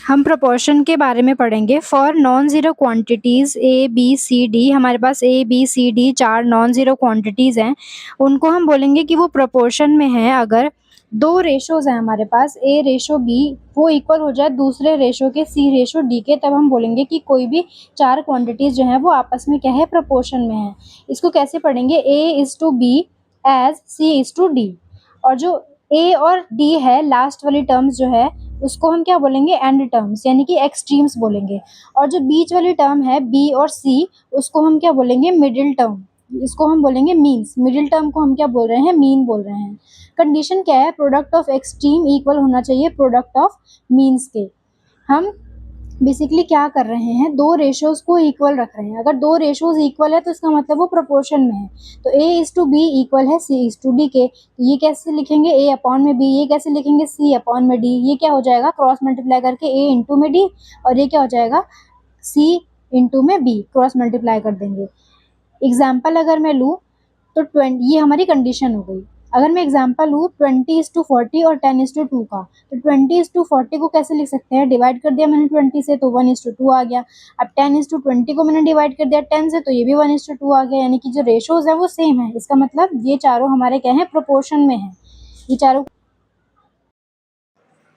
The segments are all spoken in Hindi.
हम प्रोपोर्शन के बारे में पढ़ेंगे। For non zero quantities a B C D, हमारे पास a B C d 4 non zero quantities हैं, उनको हम बोलेंगे कि वो प्रोपोर्शन में हैं। अगर 2 रेशोज़ हैं हमारे पास ए रेशो बी, वो इक्वल हो जाए दूसरे रेशो के सी रेशो डी के, तब हम बोलेंगे कि कोई भी 4 क्वांटिटीज़ जो हैं वो आपस में क्या है, प्रोपोर्शन में है। इसको कैसे पढ़ेंगे, A is to B as C is to D, और जो ए और डी है लास्ट वाली टर्म्स जो है उसको हम क्या बोलेंगे, एंड टर्म्स, यानी कि एक्सट्रीम्स बोलेंगे। और जो बीच वाली टर्म है बी और सी, उसको हम क्या बोलेंगे, मिडिल टर्म, इसको हम बोलेंगे मीन्स। मिडिल टर्म को हम क्या बोल रहे हैं, मीन बोल रहे हैं। कंडीशन क्या है, प्रोडक्ट ऑफ एक्सट्रीम इक्वल होना चाहिए प्रोडक्ट ऑफ मीन्स के। हम बेसिकली क्या कर रहे हैं, 2 रेशियोज को इक्वल रख रहे हैं। अगर 2 रेशियोज इक्वल है तो इसका मतलब वो प्रोपोर्शन में है। तो a is to B equal है सी इज टू डी के, तो ये कैसे लिखेंगे, ए अपॉन में बी, ये कैसे लिखेंगे, सी अपॉन में डी। ये क्या हो जाएगा, क्रॉस मल्टीप्लाई करके ए इंटू में डी, और ये क्या हो जाएगा, सी इंटू में बी, क्रॉस मल्टीप्लाई कर देंगे। एग्जाम्पल अगर मैं लूँ तो 20, ये हमारी कंडीशन हो गई। अगर मैं एग्जाम्पल लूँ 20:40 और 10:2 का, तो 20:40 को कैसे लिख सकते हैं, डिवाइड कर दिया मैंने 20 से तो 1:2 आ गया। अब 10:20 को मैंने डिवाइड कर दिया 10 से, तो ये भी 1:2 आ गया, यानी कि जो रेशोज है वो सेम है। इसका मतलब ये चारों हमारे क्या है, प्रोपोर्शन में है ये चारों।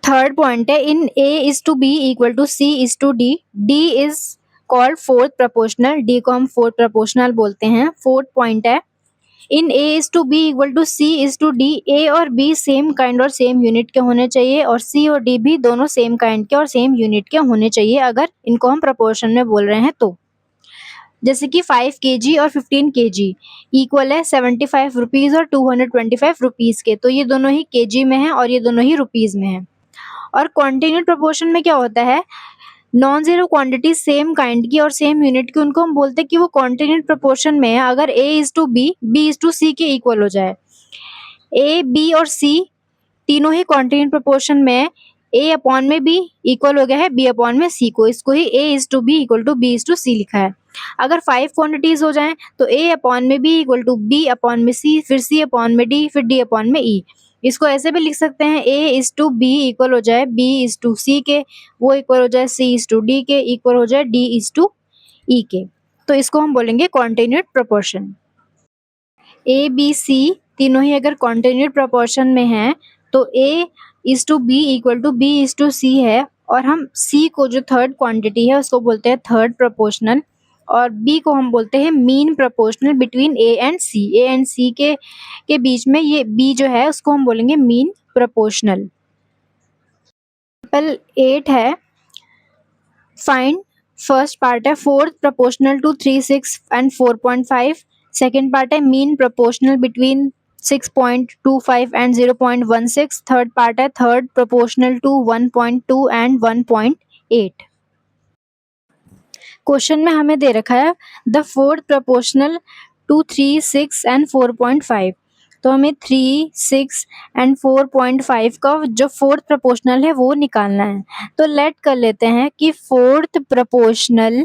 थर्ड पॉइंट है, in a is to B equal to c is to d, d is called fourth proportional, d को हम फोर्थ प्रोपोर्शनल बोलते हैं। फोर्थ पॉइंट है, in a is to B equal to c is to d, a और बी सेम काइंड और सेम यूनिट के होने चाहिए, और सी और डी भी दोनों सेम काइंड के और सेम यूनिट के होने चाहिए अगर इनको हम प्रोपोर्शन में बोल रहे हैं तो। जैसे कि 5 kg और 15 kg इक्वल है 75 रुपीज़ और 225 रुपीज़ के, तो ये दोनों ही kg में है और ये दोनों ही रुपीज़ में है। और कॉन्टिन्यूड प्रोपोर्शन में क्या होता है, non zero quantity same kind की और सेम यूनिट की, उनको हम बोलते हैं कि वो कॉन्टिन्यूड प्रोपोर्शन में है अगर a is to B, b is to c के इक्वल हो जाए। a, b और c तीनों ही कॉन्टिन्यूड प्रोपोर्शन में है, a अपॉन में b इक्वल हो गया है b अपॉन में c को, इसको ही a is to b equal to b is to c लिखा है। अगर 5 क्वांटिटीज हो जाएं तो a अपॉन में b equal to b upon में c, फिर c अपॉन में d, फिर d अपॉन में e। इसको ऐसे भी लिख सकते हैं, a is to b equal हो जाए b इज टू c के, वो इक्वल हो जाए c इज टू d के, इक्वल हो जाए d इज टू e के। तो इसको हम बोलेंगे continued proportion. A B C तीनों ही अगर कॉन्टिन्यूड प्रोपोर्शन में हैं तो a is to B equal to b is to c है, और हम c को जो थर्ड क्वांटिटी है उसको बोलते हैं थर्ड प्रोपोर्शनल, और b को हम बोलते हैं mean proportional between a and c के बीच में ये b जो है उसको हम बोलेंगे मीन प्रोपोर्शनल। एग्जाम्पल 8 है, फाइंड, फर्स्ट पार्ट है fourth proportional to 3, 6 and 4.5, second part है mean proportional between 6.25 and 0.16, third part है third proportional to 1.2 and 1.8। Question में हमें दे रखा है the fourth proportional to 3, 6 and 4.5, तो हमें 3, 6 एंड 4.5 का जो फोर्थ प्रोपोर्शनल है वो निकालना है। तो लेट कर लेते हैं कि fourth proportional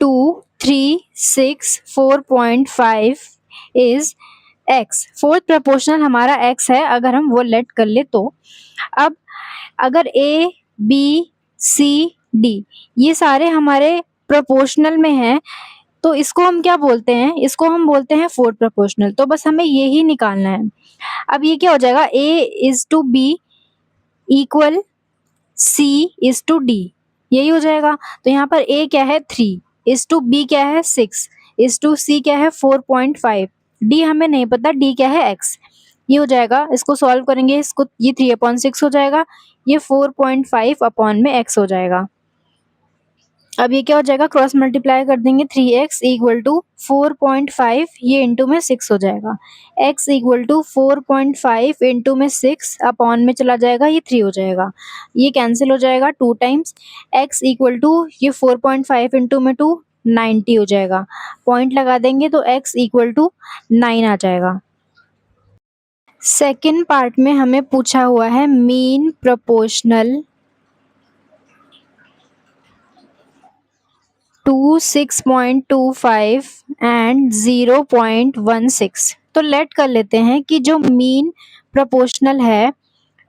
to 3, 6, 4.5 is x। Fourth proportional हमारा x है, अगर हम वो लेट कर ले तो। अब अगर a, b, c, d ये सारे हमारे प्रोपोर्शनल में हैं तो इसको हम क्या बोलते हैं, इसको हम बोलते हैं फोर्थ प्रोपोर्शनल। तो बस हमें यही निकालना है। अब ये क्या हो जाएगा, a is to b equal c is to d, यही हो जाएगा। तो यहाँ पर a क्या है 3, इज टू b क्या है 6, इज टू c क्या है 4.5, d हमें नहीं पता d क्या है x, ये हो जाएगा। इसको सॉल्व करेंगे, इसको ये 3/6 हो जाएगा, ये 4.5 अपॉन में x हो जाएगा। अब ये क्या हो जाएगा, क्रॉस मल्टीप्लाई कर देंगे, 3x इक्वल टू 4.5, ये इंटू में 6 हो जाएगा। x इक्वल टू 4.5 इंटू में 6 अपॉन में चला जाएगा, ये 3 हो जाएगा, ये कैंसिल हो जाएगा 2 टाइम्स। x इक्वल टू ये 4.5 इंटू में 2 90 हो जाएगा, पॉइंट लगा देंगे तो x इक्वल टू 9 आ जाएगा। सेकेंड पार्ट में हमें पूछा हुआ है मीन प्रोपोर्शनल टू 6.25 एंड 0.16। तो लेट कर लेते हैं कि जो मीन प्रोपोर्शनल है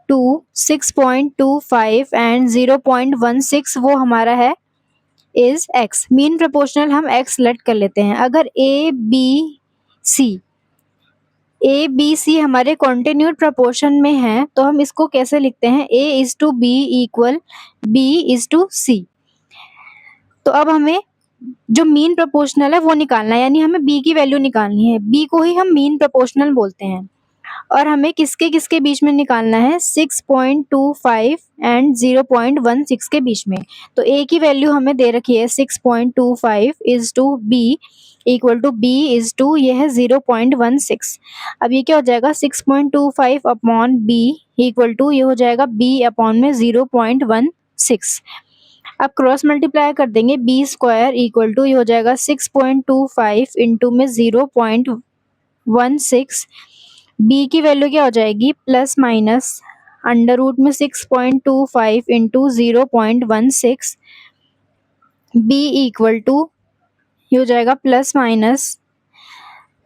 2, 6.25 एंड 0.16 वो हमारा है इज x। मीन प्रोपोर्शनल हम x लेट कर लेते हैं। अगर ए बी सी हमारे कॉन्टिन्यूड प्रोपोर्शन में है तो हम इसको कैसे लिखते हैं, A:B इक्वल B:C। तो अब हमें जो मीन प्रोपोर्शनल है वो निकालना है, यानी हमें b की वैल्यू निकालनी है। b को ही हम मीन प्रोपोर्शनल बोलते हैं। और हमें किसके किसके बीच में निकालना है, 6.25 एंड 0.16 के बीच में। तो a की वैल्यू हमें दे रखी है 6.25 is to b equal to b is to ये है 0.16। अब ये क्या हो जाएगा, 6.25 अपॉन b इक्वल टू ये हो जाएगा b अपॉन में 0.16। अब क्रॉस मल्टीप्लाई कर देंगे, बी स्क्वायर इक्वल टू ये हो जाएगा 6.25 इंटू में 0.16। बी की वैल्यू क्या हो जाएगी, प्लस माइनस अंडर रूट में 6.25 इंटू 0.16। बी इक्वल टू ये हो जाएगा प्लस माइनस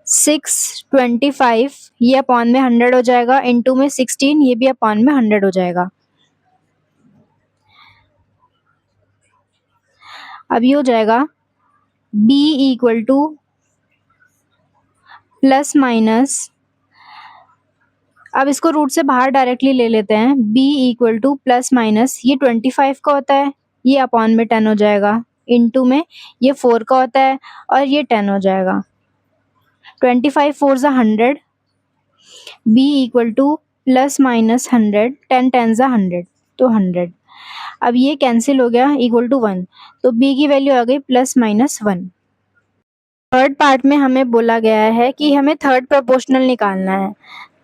625, ये अपॉन में 100 हो जाएगा, इंटू में 16, ये भी अपॉन में 100 हो जाएगा। अब ये हो जाएगा b equal two plus minus, अब इसको रूट से बाहर डायरेक्टली ले लेते हैं, b equal two plus minus ये 25 का होता है, ये अपॉन में 10 हो जाएगा, इंटू में ये 4 का होता है और ये 10 हो जाएगा। 25 4 ज़ा 100, b equal two plus minus 100, 10 10 ज़ा 100 तो 100। अब ये कैंसिल हो गया, इक्वल टू 1, तो b की वैल्यू आ गई प्लस माइनस 1। थर्ड पार्ट में हमें बोला गया है कि हमें थर्ड प्रोपोर्शनल निकालना है।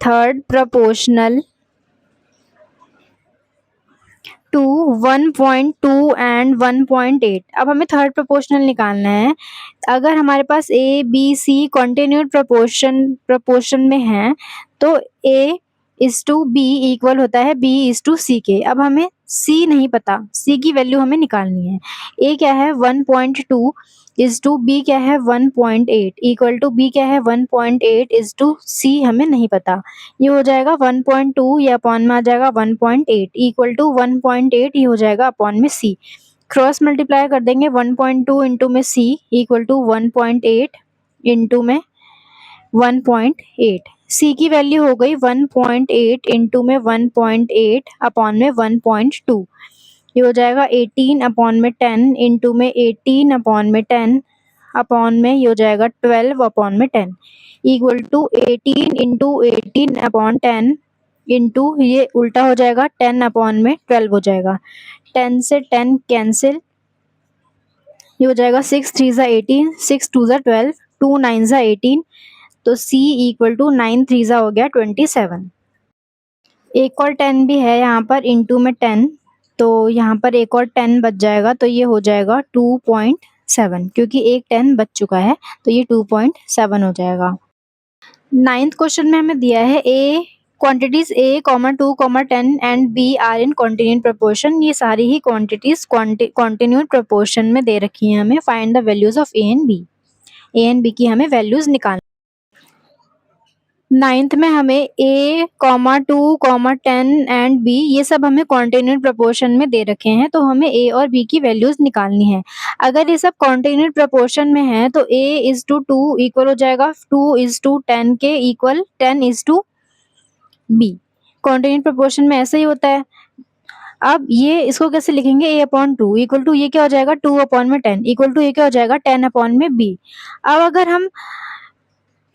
Third proportional to 1.2 and 1.8। अब हमें थर्ड प्रोपोर्शनल निकालना है। अगर हमारे पास a B c continued proportion में है तो a is to B equal होता है बी इज टू सी के। अब हमें सी नहीं पता, सी की वैल्यू हमें निकालनी है। ए क्या है 1.2 इज टू बी क्या है 1.8 इक्वल टू बी क्या है 1.8 इज टू सी हमें नहीं पता। ये हो जाएगा 1.2, ये अपॉन में आ जाएगा 1.8 इक्वल टू 1.8, ये हो जाएगा अपॉन में सी। क्रॉस मल्टीप्लाई कर देंगे, 1.2 इंटू में सी इक्वल टू 1.8 इंटू में 1.8। सी की वैल्यू हो गई 1.8 इंटू में 1.8 अपॉन में 1.2, ये हो जाएगा 18 अपॉन में 10 इंटू में 18 अपॉन में 10 अपॉन में ये हो जाएगा 12 अपॉन में 10 equal to 18 into 18 upon 10 into ये उल्टा हो जाएगा 10 अपॉन में 12 हो जाएगा। 10 से 10 कैंसिल, ये हो जाएगा 6 3 ज़ा 18, 6 2 ज़ा 12, 2 9 ज़ा 18, तो C इक्वल टू 9 3 ज़ा हो गया 27। एक और 10 भी है यहाँ पर इंटू में 10, तो यहाँ पर एक और 10 बच जाएगा, तो ये हो जाएगा 2.7, क्योंकि एक 10 बच चुका है तो ये 2.7 हो जाएगा। 9th क्वेश्चन में हमें दिया है a quantities A, 2, 10 and B are in continued proportion. ये सारी ही क्वांटिटीज कॉन्टिन्यूड प्रोपोर्शन में दे रखी हैं हमें। Find the values of A and B की हमें वैल्यूज निकालनी। 9th में हमें A, 2, 10 एंड B ये सब हमें कॉन्टिन्यूड प्रोपोर्शन में दे रखे हैं, तो हमें A और B की वैल्यूज निकालनी है। अगर ये सब कॉन्टिन्यूड प्रोपोर्शन में है तो A इज टू 2 इक्वल हो जाएगा 2 इज टू 10 के equal 10 is to B। Continued proportion में ऐसा ही होता है। अब ये इसको कैसे लिखेंगे, A अपॉन 2 इक्वल टू ये क्या हो जाएगा 2 अपॉन में 10 इक्वल टू ये क्या हो जाएगा 10 अपॉन में B। अब अगर हम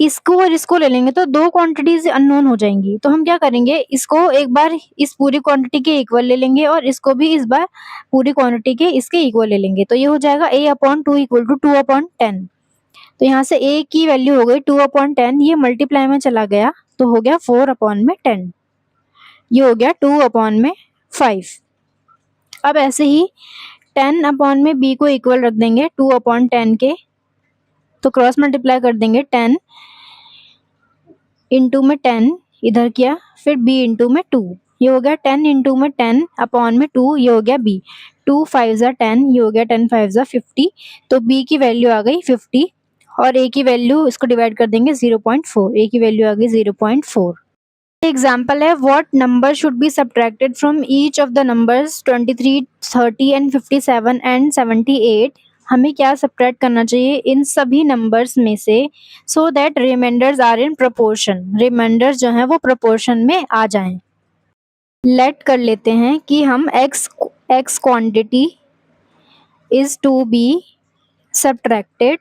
इसको और इसको ले लेंगे तो दो क्वांटिटीज अननोन हो जाएंगी, तो हम क्या करेंगे, इसको एक बार इस पूरी क्वांटिटी के इक्वल ले लेंगे और इसको भी इस बार पूरी क्वांटिटी के इसके इक्वल ले लेंगे, तो ये हो जाएगा A upon 2 equal to 2 upon 10। तो यहाँ से A की वैल्यू हो गई 2 अपॉन 10, ये मल्टीप्लाई में चला गया तो हो गया 4 अपॉन में 10, ये हो गया 2 अपॉन में 5। अब ऐसे ही 10 अपॉन में B को इक्वल रख देंगे 2 अपॉन 10 के, तो क्रॉस मल्टीप्लाई कर देंगे 10 इंटू में 10 इधर किया, फिर B इंटू में 2, ये हो गया 10 इंटू में 10 अपॉन में 2, ये हो गया B। 2 5 ज़ा 10, ये हो गया 10 5 ज़ा 50, तो B की वैल्यू आ गई 50 और A की वैल्यू इसको डिवाइड कर देंगे 0.4, A की वैल्यू आ गई 0.4। एग्जाम्पल है, what number should be subtracted from each of the numbers 23, 30 and 57 and 78। हमें क्या सब्ट्रैक्ट करना चाहिए इन सभी नंबर्स में से, so that remainders are in proportion, remainders जो हैं वो प्रोपोर्शन में आ जाएं। लेट कर लेते हैं कि हम x quantity is to be subtracted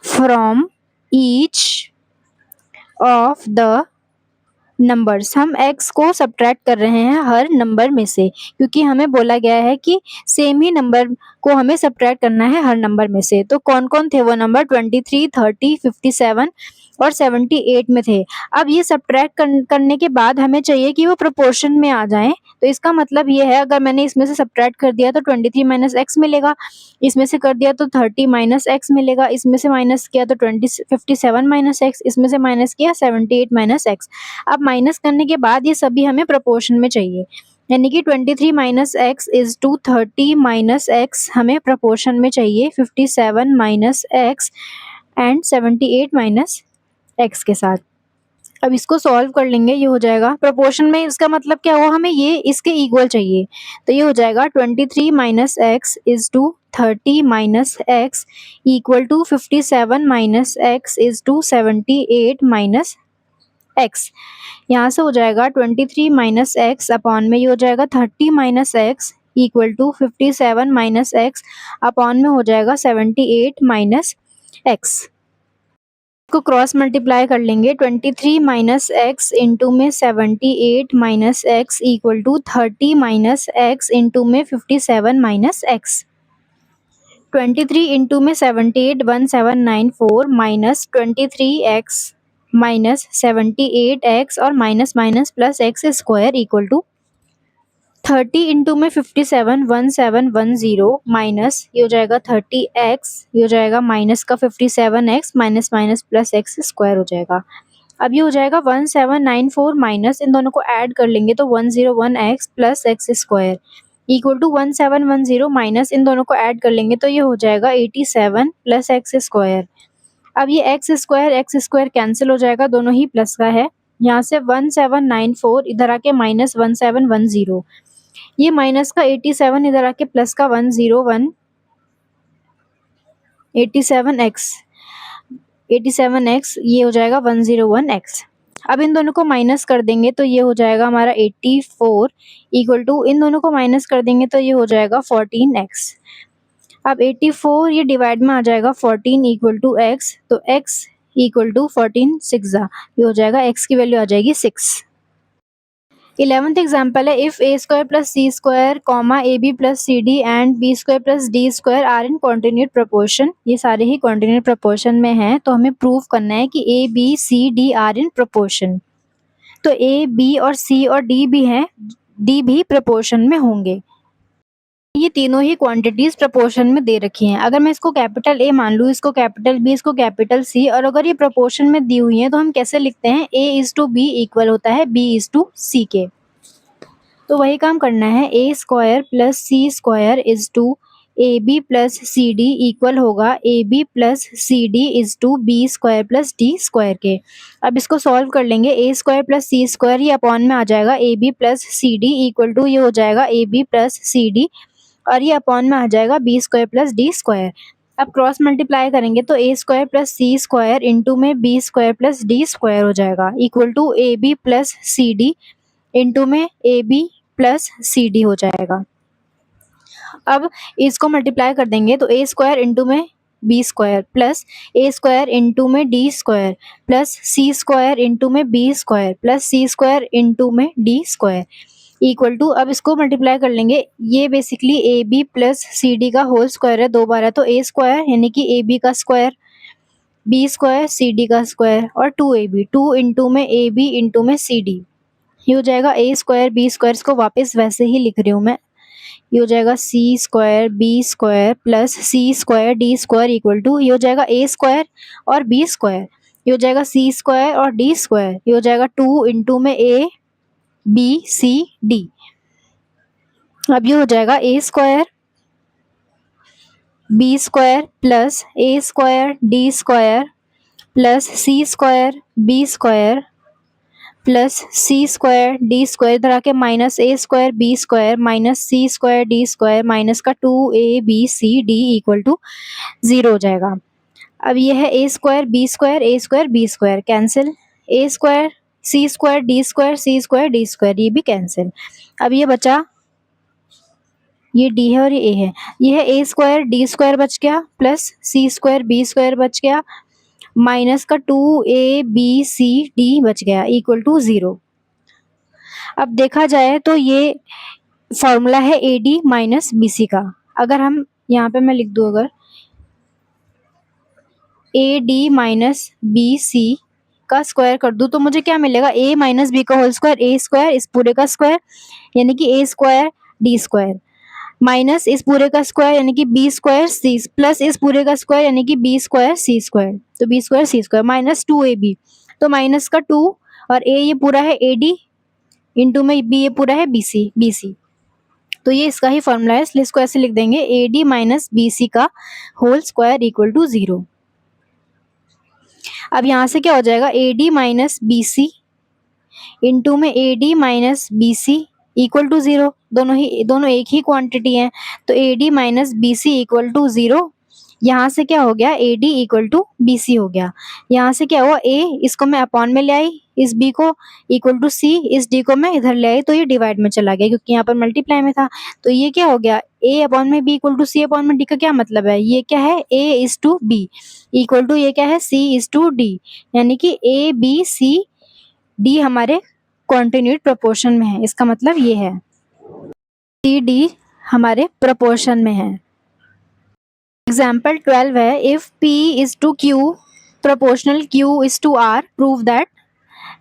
from each of the numbers. हम x को सब्ट्रैक्ट कर रहे हैं हर नंबर में से, क्योंकि हमें बोला गया है कि सेम ही नंबर को हमें सब्ट्रैक्ट करना है हर नंबर में से। तो कौन कौन थे वो नंबर, 23, 30, 57 और 78 में थे। अब ये सब्ट्रैक्ट करने के बाद हमें चाहिए कि वो प्रोपोर्शन में आ जाएं। तो इसका मतलब ये है, अगर मैंने इसमें से सब्ट्रैक्ट कर दिया तो 23 माइनस एक्स मिलेगा, इसमें से कर दिया तो 30 माइनस एक्स मिलेगा, इसमें से माइनस किया तो 57 माइनस एक्स, इसमें से माइनस किया 78 माइनस एक्स। अब माइनस करने के बाद ये सभी हमें प्रोपोर्शन में चाहिए, यानी कि 23 minus x is to 30 minus x हमें प्रोपोर्शन में चाहिए 57 minus x and 78 minus x के साथ। अब इसको सॉल्व कर लेंगे, ये हो जाएगा प्रोपोर्शन में। इसका मतलब क्या हुआ, हमें ये इसके इक्वल चाहिए। तो ये हो जाएगा 23 minus x is to 30 minus x equal to 57 minus x is to 78 minus x. यहाँ से हो जाएगा 23 माइनस एक्स अपॉन में ये हो जाएगा 30 minus x equal to 57 minus x upon में हो जाएगा 78 माइनस एक्स। को क्रॉस मल्टीप्लाई कर लेंगे, 23 माइनस एक्स इंटू में 78 minus x equal to 30 minus x into में 57 माइनस एक्स। 23 इंटू में 78 1794 माइनस 23x माइनस 78x और minus minus plus x square equal to 30 into में 57 1710 माइनस ये हो जाएगा 30x, ये हो जाएगा माइनस का 57x minus minus plus x square हो जाएगा। अब ये हो जाएगा 1794 माइनस, इन दोनों को ऐड कर लेंगे तो 101x plus x square equal to 1710 minus, इन दोनों को ऐड कर लेंगे तो ये हो जाएगा 87 प्लस एक्स स्क्वायर। अब ये एक्स स्क्वायर कैंसिल हो जाएगा, दोनों ही प्लस का है। यहाँ से 1794 इधर आके माइनस 1710, ये माइनस का 87 इधर आके प्लस का 101 87x ये हो जाएगा 101x। अब इन दोनों को माइनस कर देंगे तो ये हो जाएगा हमारा 84 इक्वल टू, इन दोनों को माइनस कर देंगे तो ये हो जाएगा 14x। अब 84 ये डिवाइड में आ जाएगा 14 इक्वल टू x, तो x इक्वल टू 14 6 ये हो जाएगा, x की वैल्यू आ जाएगी 6। 11th एग्जाम्पल है, if A square plus C square comma A B plus C D and B square plus D square are in continued proportion. ये सारे ही कॉन्टिन्यूड प्रोपोर्शन में हैं, तो हमें प्रूव करना है कि A B C D are in proportion. तो ए बी और सी और डी भी हैं, डी भी प्रोपोर्शन में होंगे। ये तीनों ही क्वांटिटीज प्रोपोर्शन में दे रखी हैं। अगर मैं इसको कैपिटल ए मान लूँ, इसको कैपिटल बी, इसको कैपिटल सी, और अगर ये प्रोपोर्शन में दी हुई हैं तो हम कैसे लिखते हैं, ए इज टू बी इक्वल होता है बी इज टू सी के। तो वही काम करना है, a square plus C square is to A B plus C d equal होगा a B plus C d is to b square plus D square के। अब इसको सॉल्व कर लेंगे, a square plus C square ये अपॉन में आ जाएगा a B plus C d equal to ये हो जाएगा a B plus C d और ये अपॉन में आ जाएगा b square plus D square. अब क्रॉस मल्टीप्लाई करेंगे तो ए स्क्वायर प्लस सी स्क्वायर इंटू में b square plus D square हो जाएगा equal to A B plus C d into में A B plus C d हो जाएगा। अब इसको मल्टीप्लाई कर देंगे तो ए स्क्वायर इंटू में b square plus a square into में डी स्क्वायर प्लस सी स्क्वायर इंटू में बी स्क्वायर प्लस सी स्क्वायर इंटू में डी स्क्वायर इक्वल टू, अब इसको मल्टीप्लाई कर लेंगे, ये basically A B plus C D का होल स्क्वायर है दो बार है, तो ए स्क्वायर यानी कि ए बी का square, B square C D का स्क्वायर और टू ए बी, टू इंटू में ए बी इंटू में सी डी, ये हो जाएगा ए स्क्वायर बी स्क्वायर। इसको वापस वैसे ही लिख रही हूँ मैं, ये हो जाएगा c square B square plus C square D square equal to ये हो जाएगा ए स्क्वायर और बी स्क्वायर, ये हो जाएगा सी स्क्वायर और डी स्क्वायर, ये हो जाएगा टू इंटू में ए बी सी डी। अब ये हो जाएगा a square B square plus a square D square plus C square B square plus C square D square, इधर आके माइनस ए स्क्वायर बी स्क्वायर माइनस सी स्क्वायर डी स्क्वायर माइनस का 2ab c d equal to 0 हो जाएगा। अब ये है a square B square cancel, A square C square D square ये भी कैंसिल। अब ये बचा, ये डी है और ये ए है, ये है ए स्क्वायर डी स्क्वायर बच गया प्लस सी स्क्वायर बी स्क्वायर बच गया माइनस का 2ab c d बच गया इक्वल टू 0। अब देखा जाए तो ये फॉर्मूला है A D minus B C का। अगर हम यहाँ पे मैं लिख दूँ, अगर A D minus B C का स्क्वायर कर दूं तो मुझे क्या मिलेगा, a माइनस बी का होल स्क्वायर, ए स्क्वायर इस पूरे का स्क्वायर यानी कि A square D square minus इस पूरे का स्क्वायर यानी कि बी स्क्वायर सी प्लस इस पूरे का स्क्वायर यानी कि बी स्क्वायर सी स्क्वायर, तो बी स्क्वायर सी स्क्वायर माइनस 2ab, तो माइनस का 2 और a ये पूरा है ए डी इंटू में b ये पूरा है बी सी, तो ये इसका ही फॉर्मूला है, इसलिए इसको ऐसे लिख देंगे A D minus B C का होल स्क्वायर इक्वल टू 0। अब यहाँ से क्या हो जाएगा, a D minus B c into में a D minus B c equal to 0, दोनों एक ही क्वांटिटी हैं, तो a D minus B c equal to 0। यहाँ से क्या हो गया, a d equal to b c हो गया। यहाँ से क्या हुआ, ए इसको मैं अपॉन में ले आई, इस बी को इक्वल टू सी, इस डी को मैं इधर ले आई, तो ये डिवाइड में चला गया क्योंकि यहाँ पर मल्टीप्लाई में था। तो ये क्या हो गया, ए अपॉन में b equal to c upon में डी का क्या मतलब है, ये क्या है, a is to B equal to ये क्या है, सी इज टू डी, यानी कि ए बी सी डी हमारे कॉन्टिन्यूड प्रोपोर्शन में है। इसका मतलब ये है सी डी हमारे प्रोपोर्शन में है। एग्जाम्पल 12 है, if P is to Q proportional Q is to R, prove that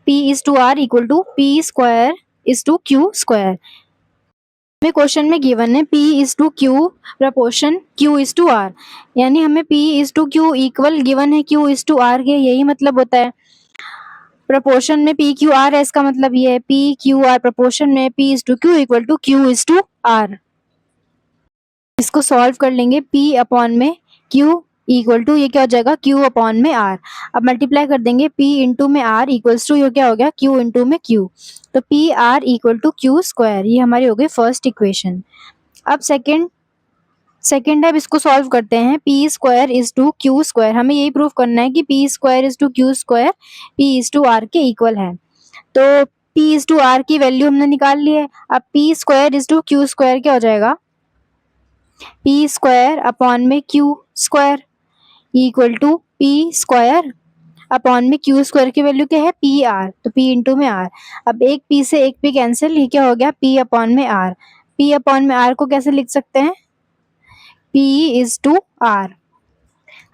P is to R equal to P square is to Q square. हमें क्वेश्चन में गिवन है P is to Q proportion Q is to R, यानी हमें P is to Q equal given है Q इज टू R के, यही मतलब होता है। प्रोपोर्शन में P Q R है, इसका मतलब ये है P Q R प्रोपोर्शन में P is to Q equal to Q is to R। इसको सॉल्व कर लेंगे, P अपॉन में Q इक्वल टू ये क्या हो जाएगा, Q अपॉन में R। अब मल्टीप्लाई कर देंगे P इंटू में R इक्वल्स टू ये क्या हो गया, Q इंटू में Q, तो P R equal to Q square, ये हमारी हो गई फर्स्ट इक्वेशन। अब सेकेंड है, इसको सॉल्व करते हैं। P square is to Q square, हमें यही प्रूव करना है कि P square is to Q square P is to R के इक्वल है। तो P इज टू R की वैल्यू हमने निकाल ली है। अब P square is to Q square क्या हो जाएगा, P स्क्वायर अपॉन में Q square equal to P square upon में Q स्क्वायर की वैल्यू क्या है, PR, तो P इंटू में R। अब एक P से एक P कैंसिल, ये क्या हो गया, P अपॉन में R। P अपॉन में R को कैसे लिख सकते हैं, P इज टू R।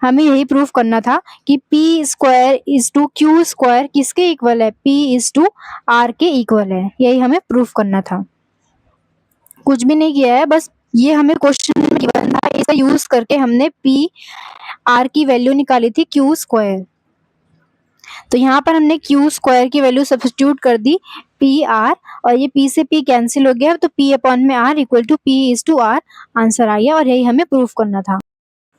हमें यही प्रूफ करना था कि P square is to Q square किसके इक्वल है, P इज टू R के इक्वल है, यही हमें प्रूफ करना था। कुछ भी नहीं किया है, बस ये हमें क्वेश्चन में गिवन था, इसका यूज करके हमने P R की वैल्यू निकाली थी Q स्क्वायर, तो यहाँ पर हमने Q स्क्वायर की वैल्यू सब्स्टिट्यूट कर दी P R, और ये P से P कैंसिल हो गया, तो P अपॉन में R equal to P is to R answer आ गया, और यही हमें प्रूफ करना था।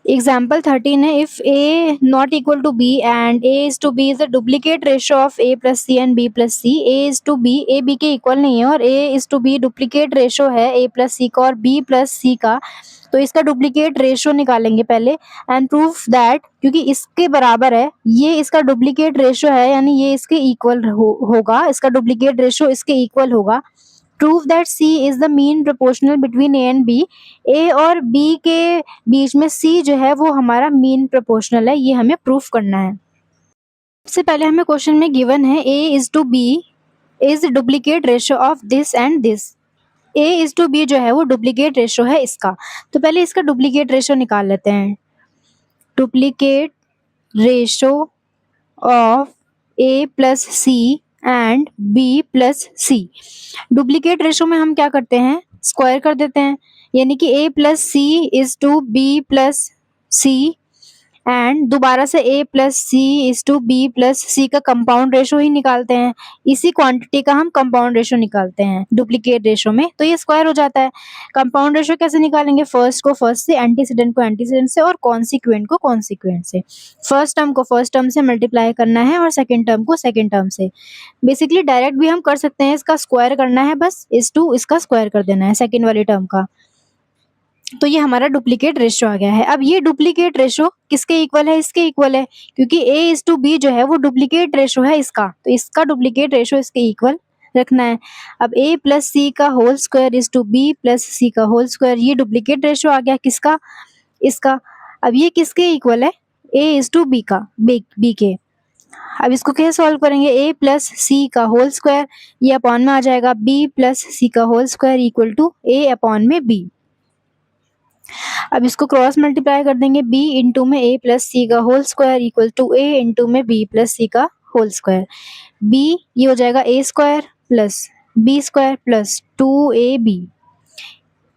एग्जाम्पल 13 है, if A not equal to B and A is to B is the duplicate ratio of A plus C and B plus C, A is to B, A B के इक्वल नहीं है, और A is to B duplicate ratio है A प्लस C का और B प्लस C का, तो इसका डुप्लीकेट रेशियो निकालेंगे पहले एंड प्रूफ दैट, क्योंकि इसके बराबर है, ये इसका डुप्लीकेट रेशियो है यानी ये इसके इक्वल होगा, इसका डुप्लीकेट रेशियो इसके इक्वल होगा। Prove that C is the mean proportional between A and B, A और B के बीच में C जो है वो हमारा मीन प्रोपोर्शनल है, ये हमें प्रूफ करना है। सबसे पहले हमें क्वेश्चन में गिवन है A is to B is duplicate ratio of this and this, A is to B जो है वो डुप्लीकेट रेशियो है इसका, तो पहले इसका डुप्लीकेट रेशियो निकाल लेते हैं। Duplicate ratio of A plus C and B plus C, duplicate ratio में हम क्या करते हैं, स्क्वायर कर देते हैं, यानी कि A plus C is to B plus C and दोबारा से a plus c is to b plus सी का कंपाउंड रेशो ही निकालते हैं, इसी क्वांटिटी का हम कंपाउंड रेशो निकालते हैं डुप्लीकेट रेशो में, तो ये स्क्वायर हो जाता है। कंपाउंड रेशो कैसे निकालेंगे, फर्स्ट को फर्स्ट से, एंटीसीडेंट को एंटीसीडेंट से और कॉन्सिक्वेंट को कॉन्सिक्वेंट से। फर्स्ट टर्म को फर्स्ट टर्म से मल्टीप्लाई करना है और सेकेंड टर्म को सेकेंड टर्म से। बेसिकली डायरेक्ट भी हम कर सकते हैं, इसका स्क्वायर करना है, बस इस टू इसका स्क्वायर कर देना है सेकेंड वाली टर्म का। तो ये हमारा डुप्लीकेट रेशो आ गया है। अब ये डुप्लीकेट रेशो किसके इक्वल है, इसके इक्वल है, क्योंकि a इज टू बी जो है वो डुप्लीकेट रेशो है इसका, तो इसका डुप्लीकेट रेशो इसके इक्वल रखना है। अब a प्लस सी का whole square is to b plus सी का होल स्क्वायर, ये डुप्लीकेट रेशो आ गया किसका, इसका। अब ये किसके इक्वल है, a इज टू बी का, b के। अब इसको कैसे सॉल्व करेंगे, a प्लस सी का होल स्क्वायर, ये अपॉन में आ जाएगा b प्लस सी का whole square equal to a upon में b। अब इसको क्रॉस मल्टीप्लाई कर देंगे, b इंटू में a प्लस सी का whole square equal to a into में b प्लस सी का होल स्क्वायर। b ये हो जाएगा a square plus b square plus 2ab,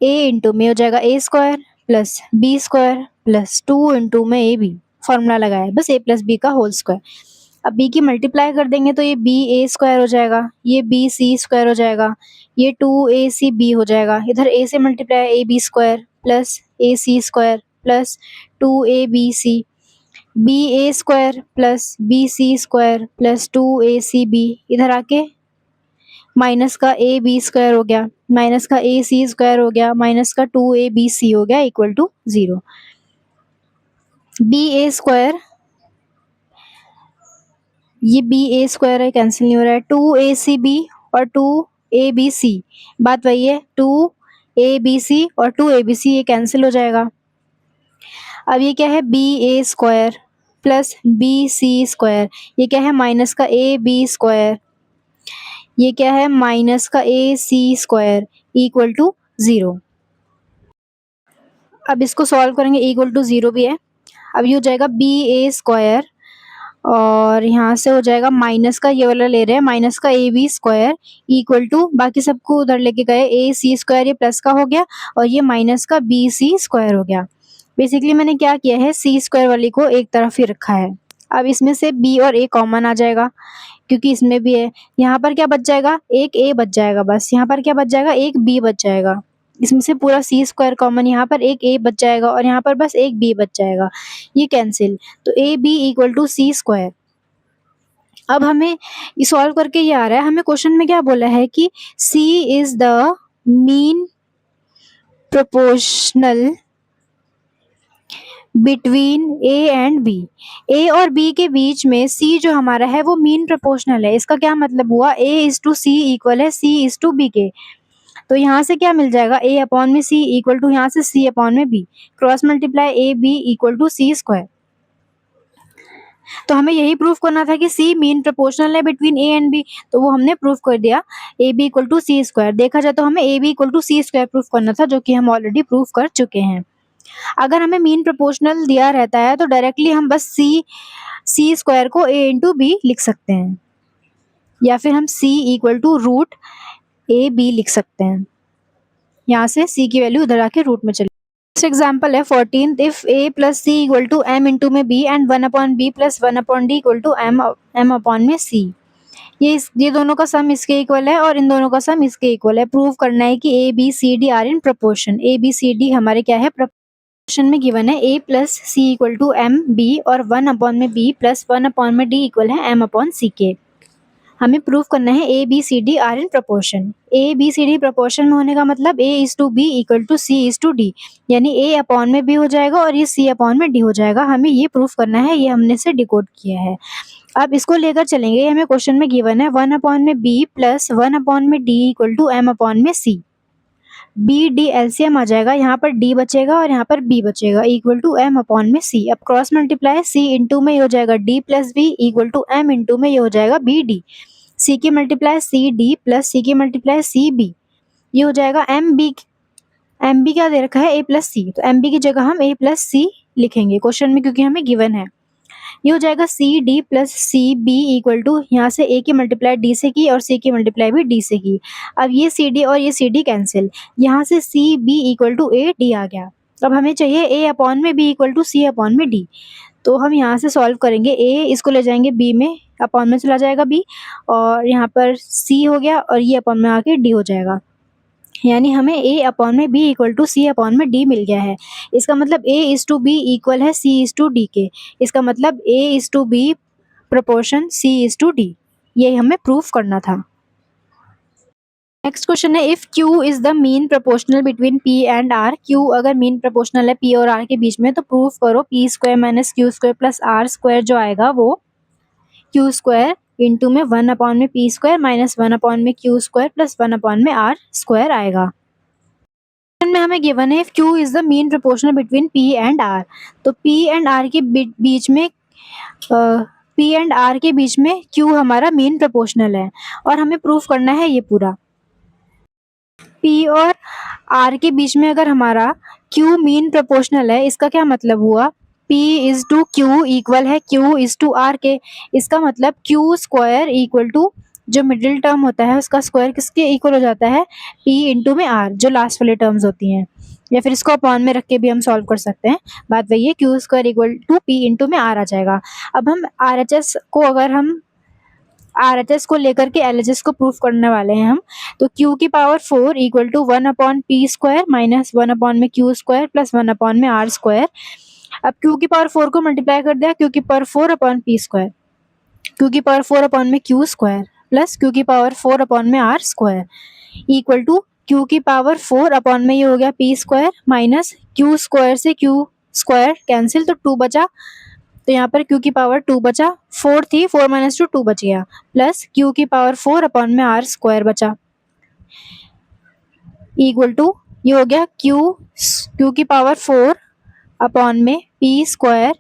a into में हो जाएगा a square plus b square plus 2 into में ab, फॉर्मूला लगाया बस a प्लस b का होल स्क्वायर। अब b की मल्टीप्लाई कर देंगे तो ये b a स्क्वायर हो जाएगा, ये b c स्क्वायर हो जाएगा, ये 2ac हो जाएगा, इधर a से multiply a b square plus A C square plus 2abc, B A square plus B C square plus 2acb, इधर आके माइनस का ए बी स्क्वायर हो गया, माइनस का ए सी स्क्वायर हो गया, माइनस का 2abc हो गया equal to 0। B A square, ये बी ए स्क्वायर है, कैंसिल नहीं हो रहा है, 2acb और 2abc, बात वही है, 2abc और 2abc ये कैंसिल हो जाएगा। अब ये क्या है, बी ए square plus B C square, ये क्या है माइनस का ए बी स्क्वायर, ये क्या है माइनस का ए सी स्क्वायर इक्वल टू 0। अब इसको सॉल्व करेंगे, इक्वल टू 0 भी है। अब ये हो जाएगा बी ए स्क्वायर और यहाँ से हो जाएगा माइनस का, ये वाला ले रहे हैं माइनस का A B square equal to, बाकी सबको उधर लेके गए, ए सी स्क्वायर ये प्लस का हो गया और ये माइनस का बी सी स्क्वायर हो गया। बेसिकली मैंने क्या किया है, सी स्क्वायर वाली को एक तरफ ही रखा है। अब इसमें से b और a कॉमन आ जाएगा क्योंकि इसमें भी है, यहाँ पर क्या बच जाएगा, एक a बच जाएगा, बस यहाँ पर क्या बच जाएगा, एक b बच जाएगा। इसमें से पूरा सी स्क्वायर कॉमन, यहाँ पर एक a बच जाएगा और यहाँ पर बस एक b बच जाएगा, ये कैंसिल, तो A B equal to C square. अब हमें ये सॉल्व करके ये आ रहा है, हमें क्वेश्चन में क्या बोला है कि c is the mean proportional between A and b, a और बी के बीच में सी जो हमारा है वो मीन प्रोपोर्शनल है। इसका क्या मतलब हुआ, ए इज टू सी इक्वल है सी इज टू बी के, तो यहाँ से क्या मिल जाएगा, ए अपॉन में सी इक्वल टू यहाँ से सी अपॉन में B, cross multiply A B equal to C square. तो हमें यही प्रूफ करना था कि सी मीन प्रोपोर्शनल है बिटवीन ए एंड बी, तो वो हमने प्रूफ कर दिया, A B equal to C square. देखा जाए तो हमें A B equal to C square proof करना था, जो कि हम ऑलरेडी प्रूफ कर चुके हैं। अगर हमें मीन प्रोपोर्शनल दिया रहता है तो डायरेक्टली हम बस सी स्क्वायर को ए इंटू बी लिख सकते हैं, या फिर हम c equal to root a b लिख सकते हैं। यहाँ से सी की वैल्यू उधर आके रूट में चले। नेक्स्ट एग्जाम्पल है 14th, if a plus C equal to M into में b and 1 upon b plus 1 upon d equal to m upon में सी, ये दोनों का सम इसके इक्वल है और इन दोनों का सम इसके इक्वल है। प्रूव करना है कि A B C D are in proportion, A B C D हमारे क्या है, क्वेश्चन में गिवन है a plus C equal to M B और 1 अपॉन में b प्लस 1 अपॉन में d इक्वल है m अपॉन सी के। हमें प्रूफ करना है a b c d are in proportion. a b c d proportion में होने का मतलब a is to b equal to c is to d, यानी a अपॉन में b हो जाएगा और ये c अपॉन में d हो जाएगा। हमें ये प्रूफ करना है, ये हमने से डिकोड किया है। अब इसको लेकर चलेंगे, हमें क्वेश्चन में गिवन है 1 अपॉन में b प्लस 1 अपॉन में d equal to m upon में c। बी डी एलसीएम आ जाएगा, यहाँ पर डी बचेगा और यहाँ पर बी बचेगा इक्वल टू एम अपॉन में सी। अब क्रॉस मल्टीप्लाई सी इंटू में ये हो जाएगा D plus B equal to M into में ये हो जाएगा बी डी, सी की multiply C D plus C की मल्टीप्लाई सी बी, ये हो जाएगा एम बी क्या दे रखा है, ए प्लस सी, तो एम बी की जगह हम ए प्लस सी लिखेंगे क्वेश्चन में क्योंकि हमें गिवन है। ये हो जाएगा C D plus C B equal to, यहाँ से ए की मल्टीप्लाई डी से की और सी की मल्टीप्लाई भी डी से की। अब ये सी डी और ये सी डी कैंसिल, यहाँ से c B equal to a d आ गया। अब हमें चाहिए ए अपॉन में b equal to c upon में डी, तो हम यहाँ से सॉल्व करेंगे, ए इसको ले जाएंगे बी में, अपॉन में चला जाएगा बी, और यहाँ पर सी हो गया और ये अपॉन में आके डी हो जाएगा। यानी हमें ए अपॉन में b equal to c upon में डी मिल गया है। इसका मतलब a is to B equal है सी इज टू डी के। इसका मतलब a is to b proportion c is to d, ये हमें प्रूफ करना था। नेक्स्ट क्वेश्चन है, if Q is the mean proportional between P and R, Q अगर मीन प्रोपोर्शनल है P और R के बीच में, तो प्रूफ करो P square minus Q square plus R square जो आएगा वो Q स्क्वायर इंटू में 1 अपॉन में P स्क्वायर माइनस 1 अपॉन में Q स्क्वायर प्लस 1 अपॉन में R स्क्वायर आएगा। में हमें गिवन है, if Q is the mean proportional between P and R, तो P एंड R के बीच में P एंड R के बीच में Q हमारा मीन प्रोपोर्शनल है और हमें प्रूफ करना है ये पूरा। P और R के बीच में अगर हमारा Q मीन प्रोपोर्शनल है, इसका क्या मतलब हुआ, P is to Q equal है Q इज टू R के। इसका मतलब Q स्क्वायर इक्वल टू जो मिडिल टर्म होता है उसका स्क्वायर किसके इक्वल हो जाता है, P इंटू में R, जो लास्ट वाली टर्म्स होती हैं, या फिर इसको अपॉन में रख के भी हम सॉल्व कर सकते हैं। बात वही है, Q square equal to P into में R आ जाएगा। अब हम RHS को अगर हम RHS को लेकर के LHS को प्रूफ करने वाले हैं हम, तो Q की power 4 equal to 1 upon P square minus 1 upon में Q स्क्वायर प्लस 1 अपॉन में R स्क्वायर। अब Q की पावर 4 को मल्टीप्लाई कर दिया, Q की power 4 upon P square, Q की पावर 4 अपॉन में Q स्क्वायर प्लस Q की पावर 4 अपॉन में R square equal to Q की पावर 4 अपॉन में ये हो गया P square minus Q square से Q स्क्वायर कैंसिल, तो 2 बचा, तो यहाँ पर Q की पावर 2 बचा, 4 थी, 4 माइनस 2 बच गया, प्लस Q की पावर 4 अपॉन में R स्क्वायर बचा इक्वल टू ये हो गया Q की पावर 4 अपॉन में P square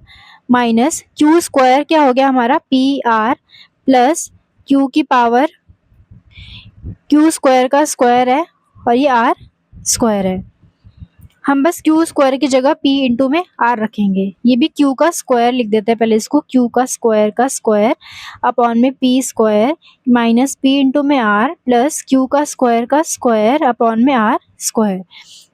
minus Q square क्या हो गया हमारा PR प्लस Q की पावर Q स्क्वायर का स्क्वायर है और ये R स्क्वायर है। हम बस Q स्क्वायर की जगह P इंटू में R रखेंगे, ये भी Q का स्क्वायर लिख देते हैं पहले इसको, Q का स्क्वायर अपॉन में P square minus P into में R प्लस Q का स्क्वायर अपॉन में R स्क्वायर।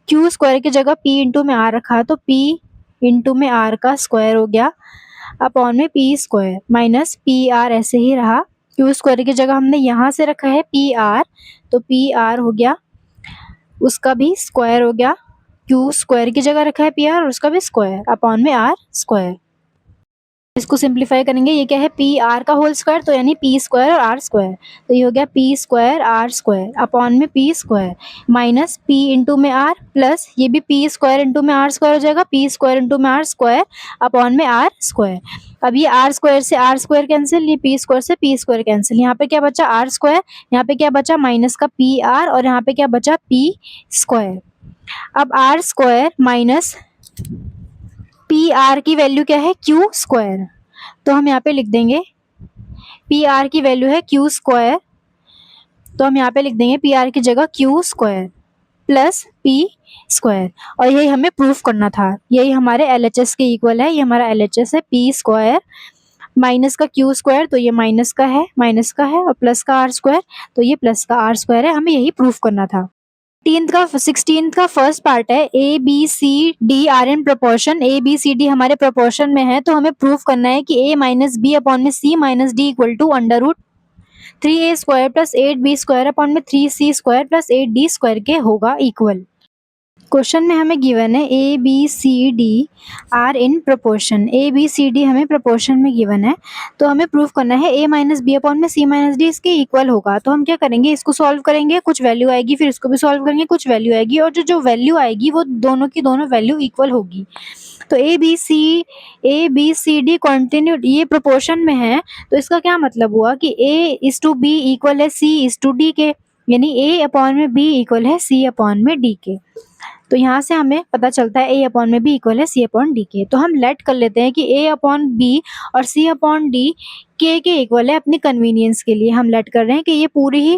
Q स्क्वायर की जगह P इंटू में R रखा तो P इंटू में R का स्क्वायर हो गया अपॉन में P स्क्वायर माइनस PR ऐसे ही रहा। Q स्क्वायर की जगह हमने यहाँ से रखा है PR, तो PR हो गया, उसका भी स्क्वायर हो गया, Q स्क्वायर की जगह रखा है PR और उसका भी स्क्वायर अपॉन में R स्क्वायर। इसको सिंप्लीफाई करेंगे, ये क्या है PR का होल स्क्वायर, तो यानी P स्क्वायर और R स्क्वायर, तो ये हो गया P square R square upon में P square minus P into में R प्लस ये भी P स्क्वायर इंटू में R स्क्वायर हो जाएगा, P स्क्वायर इंटू में R स्क्वायर अपॉन में R स्क्वायर। अब ये R स्क्वायर से R स्क्वायर कैंसिल, ये P स्क्वायर से P स्क्वायर कैंसिल, यहाँ पे क्या बचा R स्क्वायर, यहाँ पे क्या बचा माइनस का PR और यहाँ पे क्या बचा P स्क्वायर। अब R स्क्वायर माइनस PR की वैल्यू क्या है Q स्क्वायर, तो हम यहाँ पे लिख देंगे PR की वैल्यू है Q स्क्वायर, तो हम यहाँ पे लिख देंगे PR की जगह Q square plus P square, और यही हमें प्रूफ करना था, यही हमारे LHS के इक्वल है, ये हमारा LHS है P स्क्वायर माइनस का Q स्क्वायर, तो ये माइनस का है और प्लस का R स्क्वायर, तो ये प्लस का R स्क्वायर है, हमें यही प्रूफ करना था। 16th का फर्स्ट पार्ट है, ABCD are in proportion, ABCD हमारे प्रोपोर्शन में है, तो हमें प्रूफ करना है कि A माइनस बी अपॉन में C minus D equal to under root 3A square plus 8B square upon में 3C square plus 8D square के होगा इक्वल। क्वेश्चन में हमें गिवन है ABCD are in proportion, ABCD हमें प्रोपोर्शन में गिवन है, तो हमें प्रूफ करना है A माइनस बी अपॉन में C माइनस डी इसके इक्वल होगा। तो हम क्या करेंगे, इसको सॉल्व करेंगे, कुछ वैल्यू आएगी, फिर इसको भी सॉल्व करेंगे, कुछ वैल्यू आएगी, और जो वैल्यू आएगी वो दोनों की दोनों वैल्यू इक्वल होगी। तो ABCD कंटिन्यू ये प्रोपोर्शन में है, तो इसका क्या मतलब हुआ कि A is to B equal है C इज टू डी के, यानी A अपॉन में B इक्वल है C अपॉन में D के। तो यहाँ से हमें पता चलता है A अपॉन में B इक्वल है C अपॉन D के। तो हम लेट कर लेते हैं कि A अपॉन B और C अपॉन D K के इक्वल है, अपनी कन्वीनियंस के लिए हम लेट कर रहे हैं कि ये पूरी ही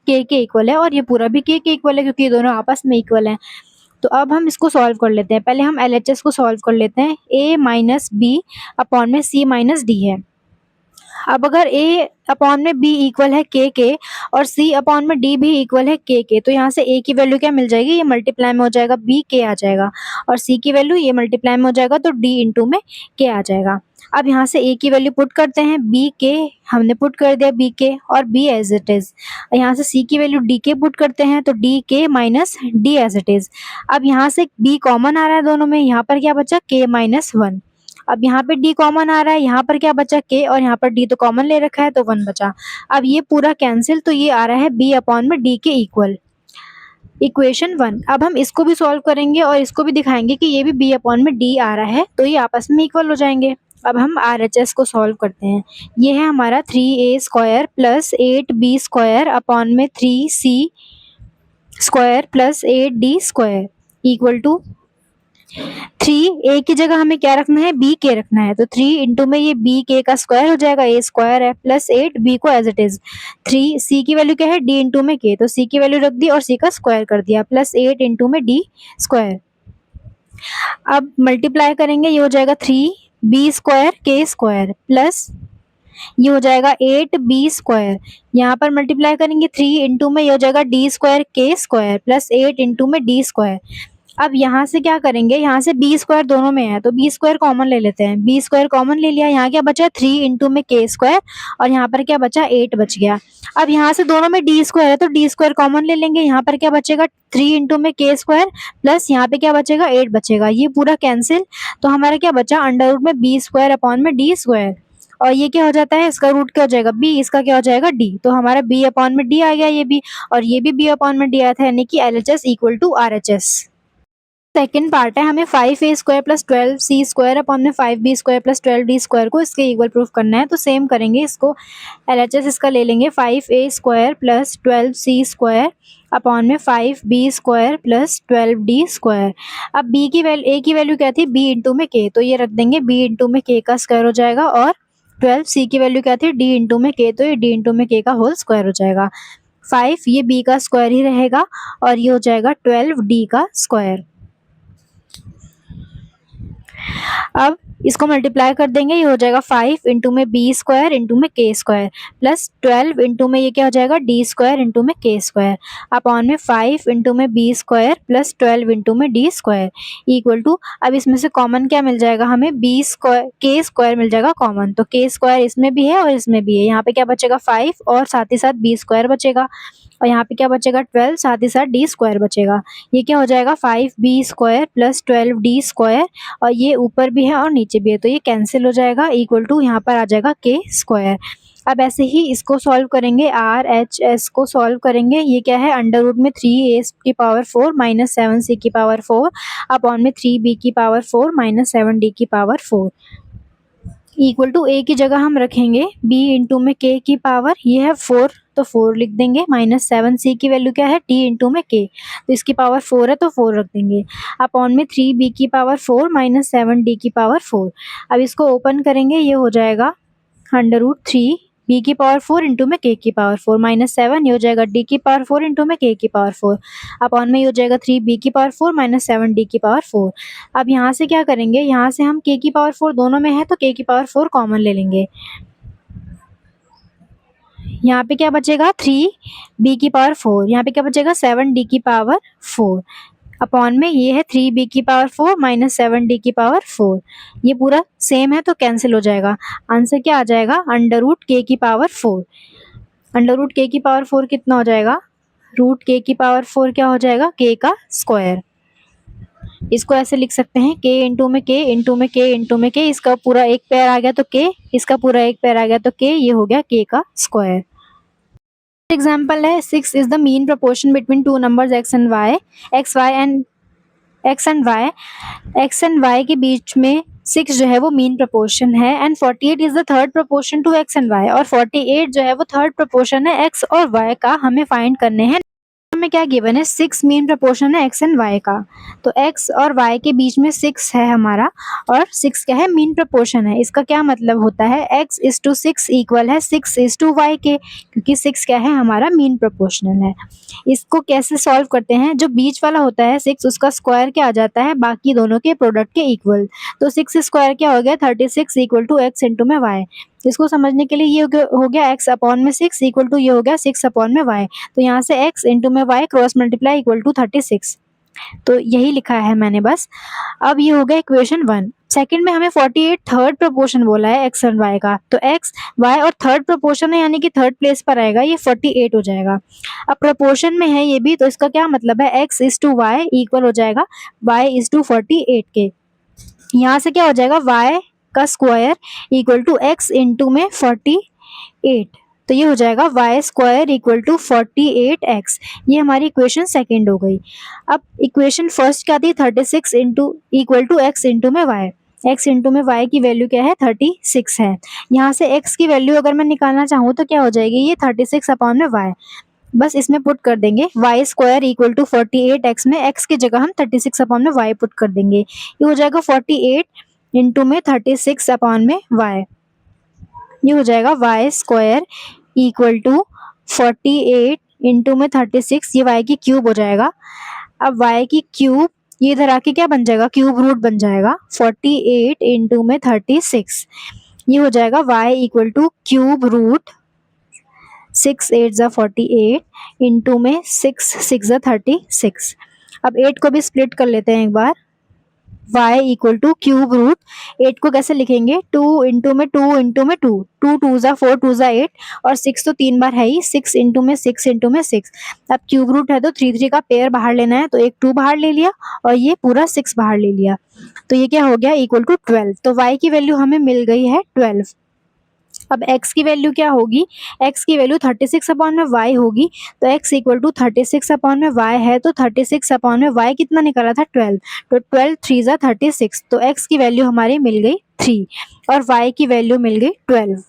K के इक्वल है और ये पूरा भी K के इक्वल है, क्योंकि ये दोनों आपस में इक्वल हैं। तो अब हम इसको सॉल्व कर लेते हैं, पहले हम LHS को सॉल्व कर लेते हैं। A माइनस B अपॉन में C माइनस D है, अब अगर a अपॉन में b इक्वल है k के और c अपॉन में d भी इक्वल है k के, तो यहाँ से a की वैल्यू क्या मिल जाएगी, ये मल्टीप्लाई में हो जाएगा b k आ जाएगा, और c की वैल्यू ये मल्टीप्लाई में हो जाएगा तो d इंटू में k आ जाएगा। अब यहाँ से a की वैल्यू पुट करते हैं, b k हमने पुट कर दिया b k और b एज इट इज। यहाँ से c की वैल्यू d k पुट करते हैं तो d k minus d as it is. अब यहाँ से b कॉमन आ रहा है दोनों में, यहाँ पर क्या बचा k माइनस 1। अब यहाँ पे d कॉमन आ रहा है, यहाँ पर क्या बचा k और यहाँ पर d तो कॉमन ले रखा है तो 1 बचा। अब ये पूरा कैंसिल, तो ये आ रहा है b अपॉन में d के इक्वल। इक्वेशन 1। अब हम इसको भी सॉल्व करेंगे और इसको भी दिखाएंगे कि ये भी b अपॉन में d आ रहा है, तो ये आपस में इक्वल हो जाएंगे। अब हम RHS को सॉल्व करते हैं। ये है हमारा 3a square plus 8b square upon में 3c square plus 8d square equal to 3 a की जगह हमें क्या रखना है, b k रखना है, तो 3 इंटू में ये b k का स्क्वायर हो जाएगा, a स्क्वायर है प्लस 8 b को एज इट इज। 3 c की वैल्यू क्या है, d इंटू में k, तो c की वैल्यू रख दी और c का स्क्वायर कर दिया प्लस 8 इंटू में d स्क्वायर। अब मल्टीप्लाई करेंगे, ये हो जाएगा 3b square k square plus ये हो जाएगा 8b स्क्वायर। यहाँ पर मल्टीप्लाई करेंगे 3 इंटू में ये हो जाएगा d square k square plus 8 into में d स्क्वायर। अब यहाँ से क्या करेंगे, यहाँ से b स्क्वायर दोनों में है तो b स्क्वायर कॉमन ले लेते हैं, b स्क्वायर कॉमन ले लिया, यहाँ क्या बचा 3 इंटू में k स्क्वायर और यहाँ पर क्या बचा 8 बच गया। अब यहाँ से दोनों में d स्क्वायर है तो d स्क्वायर कॉमन ले लेंगे, यहाँ पर क्या बचेगा 3 इंटू में k स्क्वायर प्लस यहाँ पे क्या बचेगा 8 बचेगा, ये पूरा कैंसिल। तो हमारा क्या बचा अंडर रूट में b स्क्वायर अपॉन में d स्क्वायर, और ये क्या हो जाता है, इसका रूट क्या हो जाएगा b, इसका क्या हो जाएगा d, तो हमारा b अपॉन में d आ गया ये भी, और ये भी b अपॉन में d आया था, यानी कि LHS equal to RHS। Second part है, हमें 5a square plus 12c square upon में 5b square plus 12d square को इसके इक्वल प्रूफ करना है। तो सेम करेंगे, इसको LHS इसका ले लेंगे 5a square plus 12c square upon में 5b square plus 12d square. अब b की वैल्यू a की वैल्यू क्या थी, b इंटू में k, तो ये रख देंगे b इंटू में k का स्क्वायर हो जाएगा, और 12c की वैल्यू क्या थी, d इंटू में k, तो ये d इंटू में k का होल स्क्वायर हो जाएगा। 5 ये b का स्क्वायर ही रहेगा और ये हो जाएगा 12d का स्क्वायर। अब इसको मल्टीप्लाई कर देंगे, ये हो जाएगा 5 इंटू में बी स्क्वायर इंटू में के स्क्वायर प्लस 12 इंटू में ये क्या हो जाएगा डी स्क्वायर इंटू में के स्क्वायर अपॉन में 5 इंटू में बी स्क्वायर प्लस 12 इंटू में डी स्क्वायर इक्वल टू, अब इसमें से कॉमन क्या मिल जाएगा हमें, बी स्क्वायर के स्क्वायर मिल जाएगा कॉमन, तो के स्क्वायर इसमें भी है और इसमें भी है, यहाँ पे क्या बचेगा 5 और साथ ही साथ बी स्क्वायर बचेगा, और यहाँ पे क्या बचेगा 12 साथ ही साथ डी स्क्वायर बचेगा। ये क्या हो जाएगा 5b square plus 12d square, और ये ऊपर भी है और नीचे भी है तो ये कैंसिल हो जाएगा इक्वल टू यहाँ पर आ जाएगा के स्क्वायर। अब ऐसे ही इसको सॉल्व करेंगे, RHS को सॉल्व करेंगे, ये क्या है अंडर रूट में 3a की पावर 4 माइनस 7c की पावर 4 अपॉन में 3b की पावर 4 माइनस 7d की पावर 4 इक्वल टू a की जगह हम रखेंगे b इंटू में k की पावर, ये है 4 तो 4 लिख देंगे, माइनस 7c की वैल्यू क्या है t इंटू में k, तो इसकी पावर 4 है तो 4 रख देंगे अपॉन में 3b की पावर 4 माइनस 7d की पावर 4। अब इसको ओपन करेंगे, ये हो जाएगा अंडर रूट 3 b की पावर 4 इंटू में k की पावर 4 माइनस 7, ये हो जाएगा d की पावर 4 इंटू में k की पावर 4 अपॉन में ये हो जाएगा 3b की पावर 4 माइनस 7d की पावर 4। अब यहाँ से क्या करेंगे, यहाँ से हम k की पावर 4 दोनों में है तो k की पावर 4 कॉमन ले लेंगे, यहाँ पे क्या बचेगा 3b की पावर 4, यहाँ पे क्या बचेगा 7d की पावर 4 अपॉन में ये है 3b की पावर 4 माइनस 7d की पावर 4, ये पूरा सेम है तो कैंसिल हो जाएगा। आंसर क्या आ जाएगा अंडर रूट k की पावर 4। अंडर रूट k की पावर 4 कितना हो जाएगा, रूट k की पावर 4 क्या हो जाएगा k का स्क्वायर। इसको ऐसे लिख सकते हैं k इंटू में k इंटू में k इंटू में k, इसका पूरा एक पेयर आ गया तो k, इसका पूरा एक पेयर आ गया तो k, ये हो गया k का स्क्वायर। एग्जाम्पल है 6 is the mean proportion between two numbers x and y, x and y के बीच में 6 जो है वो मीन प्रोपोर्शन है, and 48 is the third proportion to x and y, और 48 जो है वो थर्ड प्रोपोर्शन है x और y का, हमें फाइंड करने हैं। में क्या गिवन है 6 मीन प्रोपोर्शन है x एंड y का, तो x और y के बीच में 6 है हमारा, और 6 क्या है मीन प्रोपोर्शन है, इसका क्या मतलब होता है x इज टू 6 इक्वल है 6 इज टू y के, क्योंकि 6 क्या है हमारा मीन प्रोपोर्शनल है। इसको कैसे सॉल्व करते हैं, जो बीच वाला होता है 6 उसका स्क्वायर क्या आ जाता है बाकी दोनों के प्रोडक्ट के इक्वल, तो 6 स्क्वायर क्या हो गया 36 इक्वल टू x इंटू में y, इसको समझने के लिए ये हो गया x अपॉन में 6 इक्वल टू ये हो गया 6 अपॉन में y। तो यहाँ से x इंटू में y cross multiply equal to 36। तो यही लिखा है मैंने बस। अब ये हो गया इक्वेशन 1। सेकंड में हमें 48 थर्ड प्रोपोर्शन बोला है x एंड y का, तो x y और थर्ड प्रोपोर्शन है यानी कि थर्ड प्लेस पर आएगा, ये 48 हो जाएगा। अब प्रोपोर्शन में है ये भी, तो इसका क्या मतलब है x is to Y equal हो जाएगा y इज टू 48 के। यहाँ से क्या हो जाएगा y का square equal to x into में 48, तो ये हो जाएगा y square equal to 48x। ये हमारी इक्वेशन सेकेंड हो गई। अब इक्वेशन फर्स्ट क्या थी, 36 into equal to x into में y। x इंटू में y की वैल्यू क्या है, 36 है। यहाँ से x की वैल्यू अगर मैं निकालना चाहूँ तो क्या हो जाएगी, ये 36 अपॉन में y, बस इसमें पुट कर देंगे y square equal to 48x में x की जगह हम 36 अपॉन में y पुट कर देंगे। ये हो जाएगा 48 इंटू में 36 अपॉन में y। ये हो जाएगा y square equal to 48 into में 36, ये y की क्यूब हो जाएगा। अब y की क्यूब ये इधर आके क्या बन जाएगा, क्यूब रूट बन जाएगा 48 इंटू में 36। ये हो जाएगा y equal to cube root 6 8 जा 48 इंटू में 6 6 जा 36। अब 8 को भी स्प्लिट कर लेते हैं एक बार। y equal to cube root 8 को कैसे लिखेंगे, 2 इंटू में 2 इंटू में 2, 2 2 जा 4 2 जा 8 और 6 तो 3 बार है ही, 6 इंटू में 6 इंटू में 6। अब क्यूब रूट है तो 3 3 का पेयर बाहर लेना है, तो एक 2 बाहर ले लिया और ये पूरा 6 बाहर ले लिया, तो ये क्या हो गया इक्वल टू 12। तो y की वैल्यू हमें मिल गई है 12। अब x की वैल्यू क्या होगी, x की वैल्यू 36 अपॉन में y होगी, तो x इक्वल टू 36 अपॉन में y है, तो 36 अपॉन में y कितना निकला था 12, तो 12 3 जा 36, तो x की वैल्यू हमारी मिल गई 3 और y की वैल्यू मिल गई 12।